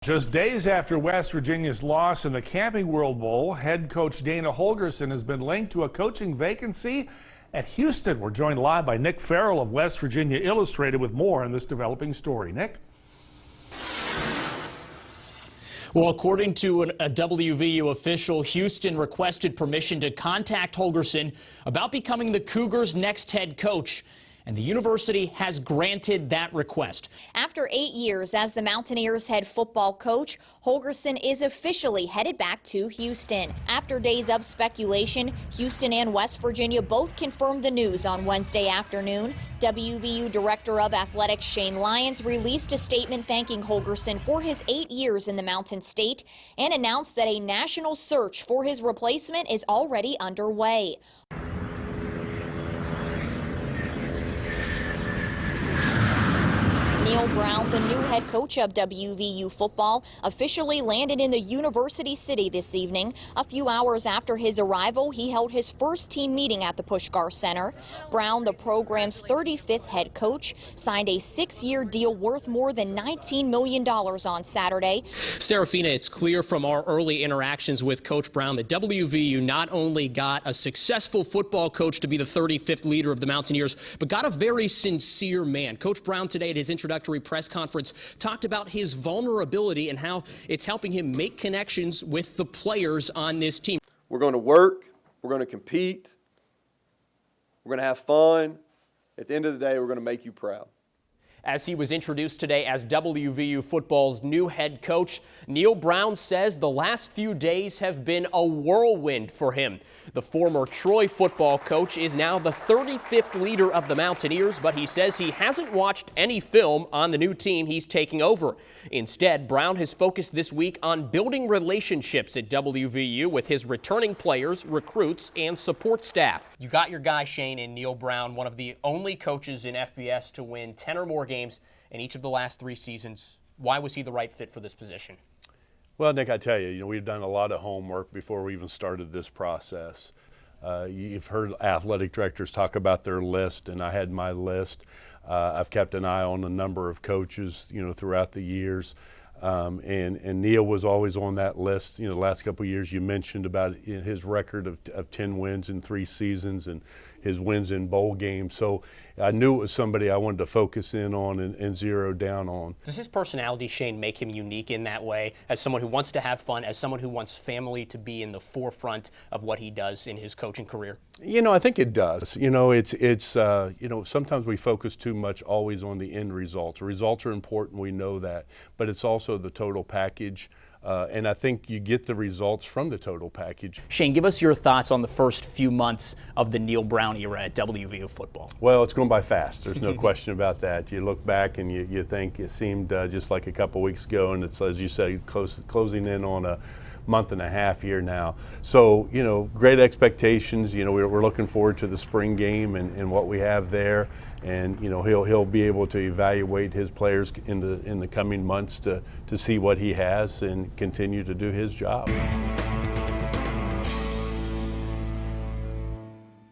Just days after West Virginia's loss in the Camping World Bowl, head coach Dana Holgorsen has been linked to a coaching vacancy at Houston. We're joined live by Nick Farrell of West Virginia Illustrated with more on this developing story. Nick? Well, according to a WVU official, Houston requested permission to contact Holgorsen about becoming the Cougars' next head coach. And the university has granted that request. After 8 years as the Mountaineers head football coach, Holgorsen is officially headed back to Houston. After days of speculation, Houston and West Virginia both confirmed the news on Wednesday afternoon. WVU Director of Athletics Shane Lyons released a statement thanking Holgorsen for his 8 years in the Mountain State and announced that a national search for his replacement is already underway. Neal Brown, the new head coach of WVU football, officially landed in the University City this evening. A few hours after his arrival, he held his first team meeting at the Pushkar Center. Brown, the program's 35th head coach, signed a 6-year deal worth more than $19 million on Saturday. Serafina, it's clear from our early interactions with Coach Brown that WVU not only got a successful football coach to be the 35th leader of the Mountaineers, but got a very sincere man. Coach Brown today at his introductory press conference talked about his vulnerability and how it's helping him make connections with the players on this team. We're going to work, we're going to compete, we're going to have fun. At the end of the day, we're going to make you proud. As he was introduced today as WVU football's new head coach, Neal Brown says the last few days have been a whirlwind for him. The former Troy football coach is now the 35th leader of the Mountaineers, but he says he hasn't watched any film on the new team he's taking over. Instead, Brown has focused this week on building relationships at WVU with his returning players, recruits, and support staff. You got your guy, Shane, in Neal Brown, one of the only coaches in FBS to win 10 or more games in each of the last 3 seasons. Why was he the right fit for this position? Well, Nick, I tell you, we've done a lot of homework before we even started this process. You've heard athletic directors talk about their list, and I had my list. I've kept an eye on a number of coaches, throughout the years. And Neal was always on that list. The last couple of years you mentioned about his record of 10 wins in 3 seasons and his wins in bowl games. So I knew it was somebody I wanted to focus in on and zero down on. Does his personality, Shane, make him unique in that way, as someone who wants to have fun, as someone who wants family to be in the forefront of what he does in his coaching career? I think it does. It's sometimes we focus too much always on the end results. Results are important, we know that, but it's also the total package. And I think you get the results from the total package. Shane, give us your thoughts on the first few months of the Neal Brown era at WVU football. Well, it's going by fast. There's no question about that. You look back and you think it seemed just like a couple weeks ago, and it's, as you say, closing in on a month and a half here now. So, great expectations. We're looking forward to the spring game and what we have there. And, he'll be able to evaluate his players in the coming months to see what he has and continue to do his job.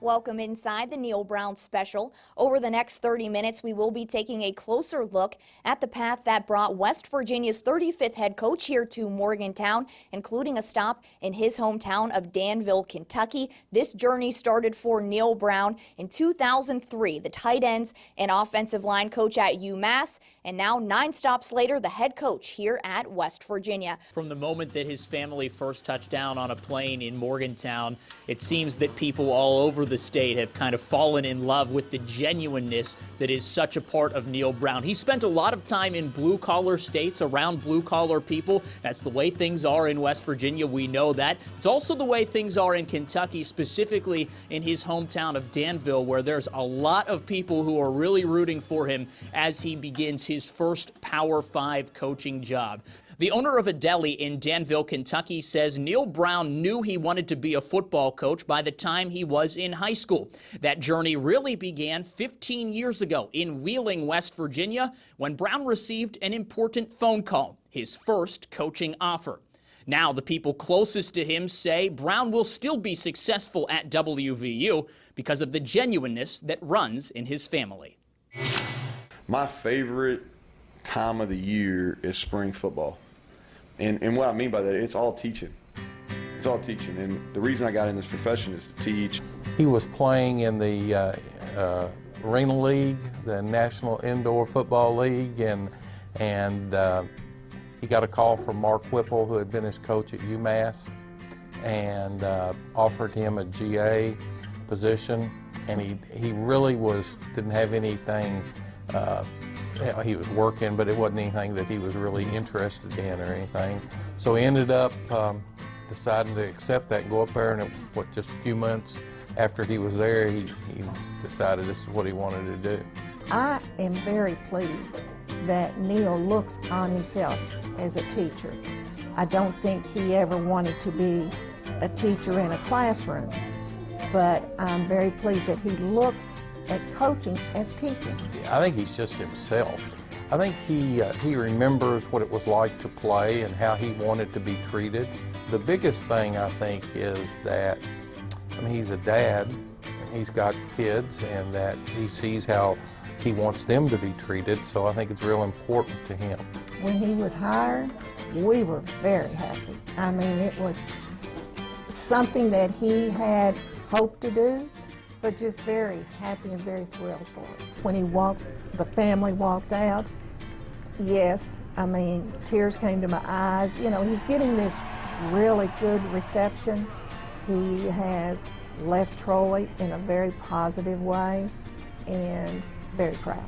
Welcome inside the Neal Brown special. Over the next 30 minutes, we will be taking a closer look at the path that brought West Virginia's 35th head coach here to Morgantown, including a stop in his hometown of Danville, Kentucky. This journey started for Neal Brown in 2003, the tight ends and offensive line coach at UMass, and now 9 stops later, the head coach here at West Virginia. From the moment that his family first touched down on a plane in Morgantown, it seems that people all over the state have kind of fallen in love with the genuineness that is such a part of Neal Brown. He spent a lot of time in blue-collar states, around blue-collar people. That's the way things are in West Virginia. We know that. It's also the way things are in Kentucky, specifically in his hometown of Danville, where there's a lot of people who are really rooting for him as he begins his first Power 5 coaching job. The owner of a deli in Danville, Kentucky, says Neal Brown knew he wanted to be a football coach by the time he was in high school. That journey really began 15 years ago in Wheeling, West Virginia, when Brown received an important phone call, his first coaching offer. Now, the people closest to him say Brown will still be successful at WVU because of the genuineness that runs in his family. My favorite time of the year is spring football. And what I mean by that, it's all teaching. It's all teaching. And the reason I got in this profession is to teach. He was playing in the Arena League, the National Indoor Football League, and he got a call from Mark Whipple, who had been his coach at UMass, and offered him a GA position. And he really didn't have anything. He was working, but it wasn't anything that he was really interested in or anything. So he ended up deciding to accept that and go up there, and just a few months after he was there, he decided this is what he wanted to do. I am very pleased that Neal looks on himself as a teacher. I don't think he ever wanted to be a teacher in a classroom, but I'm very pleased that he looks at coaching as teaching. I think he's just himself. I think he remembers what it was like to play and how he wanted to be treated. The biggest thing, I think, is that, he's a dad, and he's got kids, and that he sees how he wants them to be treated, so I think it's real important to him. When he was hired, we were very happy. It was something that he had hoped to do, but just very happy and very thrilled for it. When the family walked out, yes, tears came to my eyes. He's getting this really good reception. He has left Troy in a very positive way, and very proud.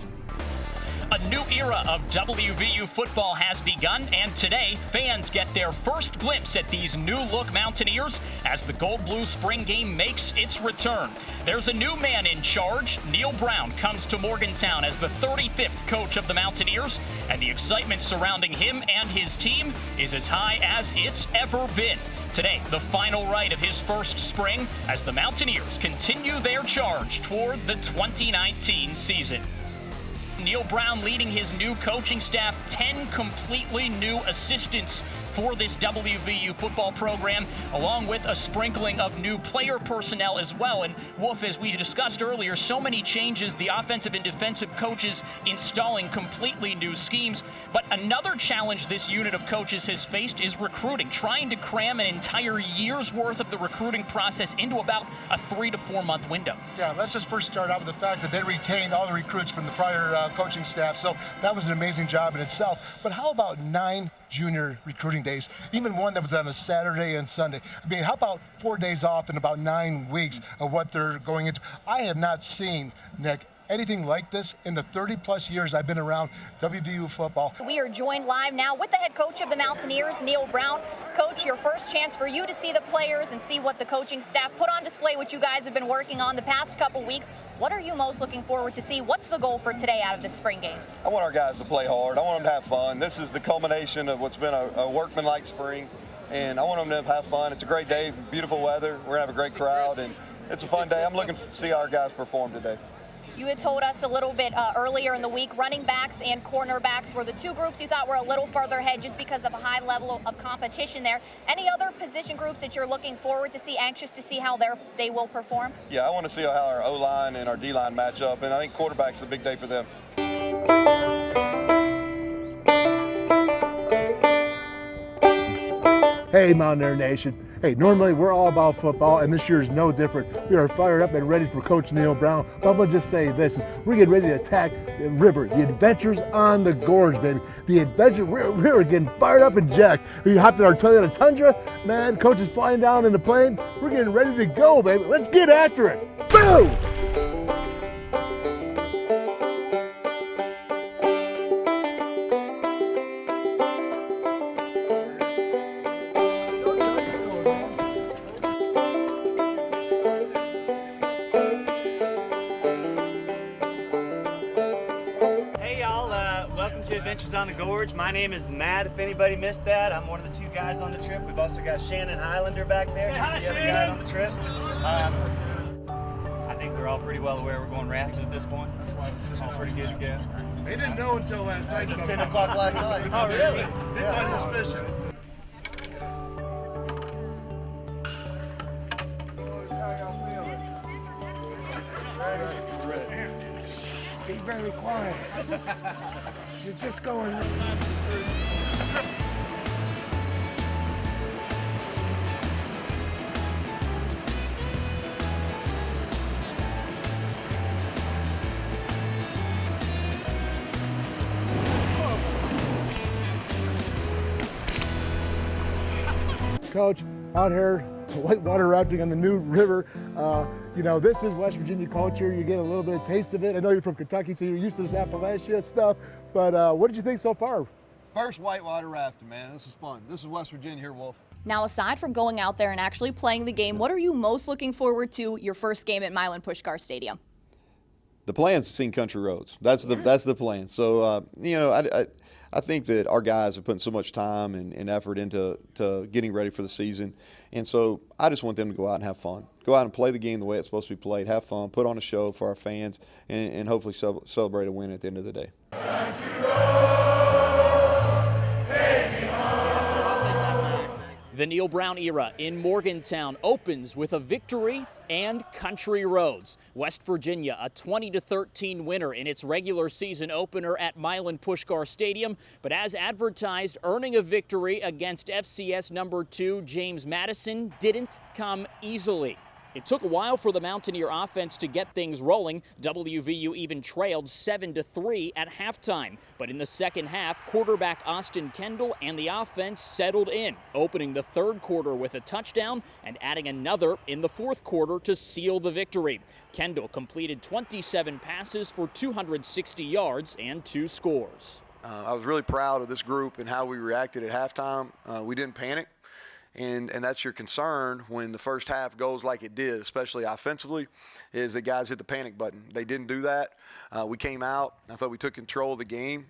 A new era of WVU football has begun, and today fans get their first glimpse at these new-look Mountaineers as the Gold-Blue spring game makes its return. There's a new man in charge. Neal Brown comes to Morgantown as the 35th coach of the Mountaineers, and the excitement surrounding him and his team is as high as it's ever been. Today, the final rite of his first spring as the Mountaineers continue their charge toward the 2019 season. Neal Brown leading his new coaching staff, 10 completely new assistants for this WVU football program, along with a sprinkling of new player personnel as well. And Wolf, as we discussed earlier, so many changes, the offensive and defensive coaches installing completely new schemes. But another challenge this unit of coaches has faced is recruiting, trying to cram an entire year's worth of the recruiting process into about a 3 to 4 month window. Yeah, let's just first start out with the fact that they retained all the recruits from the prior coaching staff, so that was an amazing job in itself. But how about 9 junior recruiting days, even one that was on a Saturday and Sunday? How about 4 days off in about 9 weeks of what they're going into? I have not seen, Nick, anything like this in the 30-plus years I've been around WVU football. We are joined live now with the head coach of the Mountaineers, Neal Brown. Coach, your first chance for you to see the players and see what the coaching staff put on display, what you guys have been working on the past couple weeks. What are you most looking forward to see? What's the goal for today out of this spring game? I want our guys to play hard. I want them to have fun. This is the culmination of what's been a workmanlike spring, and I want them to have fun. It's a great day, beautiful weather. We're going to have a great crowd, and it's a fun day. I'm looking to see our guys perform today. You had told us a little bit earlier in the week, running backs and cornerbacks were the two groups you thought were a little further ahead just because of a high level of competition there. Any other position groups that you're looking forward to see, anxious to see how they will perform? Yeah, I want to see how our O-line and our D-line match up, and I think quarterback's a big day for them. Hey, Mountaineer Nation. Hey, normally we're all about football, and this year is no different. We are fired up and ready for Coach Neal Brown. But I'm going to just say this. We're getting ready to attack the river. The adventures on the gorge, baby. The adventure, we're getting fired up and jacked. We hopped in our Toyota Tundra. Man, Coach is flying down in the plane. We're getting ready to go, baby. Let's get after it. Boom! Adventures on the Gorge. My name is Matt, if anybody missed that. I'm one of the 2 guides on the trip. We've also got Shannon Highlander back there. He's the other guide on the trip. I think we're all pretty well aware we're going rafting at this point. All pretty good to go. They didn't know until last night. It was 10 o'clock last night. Oh, really? They thought he was fishing. Be very quiet. You're just going. Coach, out here whitewater rafting on the New River. You know, this is West Virginia culture. You get a little bit of taste of it. I know you're from Kentucky, so you're used to this Appalachia stuff. But what did you think so far? First whitewater rafting, man. This is fun. This is West Virginia here, Wolf. Now, aside from going out there and actually playing the game, what are you most looking forward to your first game at Milan Puskar Stadium? The plan's to sing country roads. That's the plan. So you know, I think that our guys have put so much time and effort into getting ready for the season, and so I just want them to go out and have fun. Go out and play the game the way it's supposed to be played. Have fun. Put on a show for our fans, and hopefully celebrate a win at the end of the day. The Neal Brown era in Morgantown opens with a victory and country roads. West Virginia, a 20-13 winner in its regular season opener at Milan Puskar Stadium, but as advertised, earning a victory against FCS number 2 James Madison didn't come easily. It took a while for the Mountaineer offense to get things rolling. WVU even trailed 7-3 at halftime. But in the second half, quarterback Austin Kendall and the offense settled in, opening the third quarter with a touchdown and adding another in the fourth quarter to seal the victory. Kendall completed 27 passes for 260 yards and 2 scores. I was really proud of this group and how we reacted at halftime. We didn't panic. And that's your concern when the first half goes like it did, especially offensively, is that guys hit the panic button. They didn't do that. We came out. I thought we took control of the game,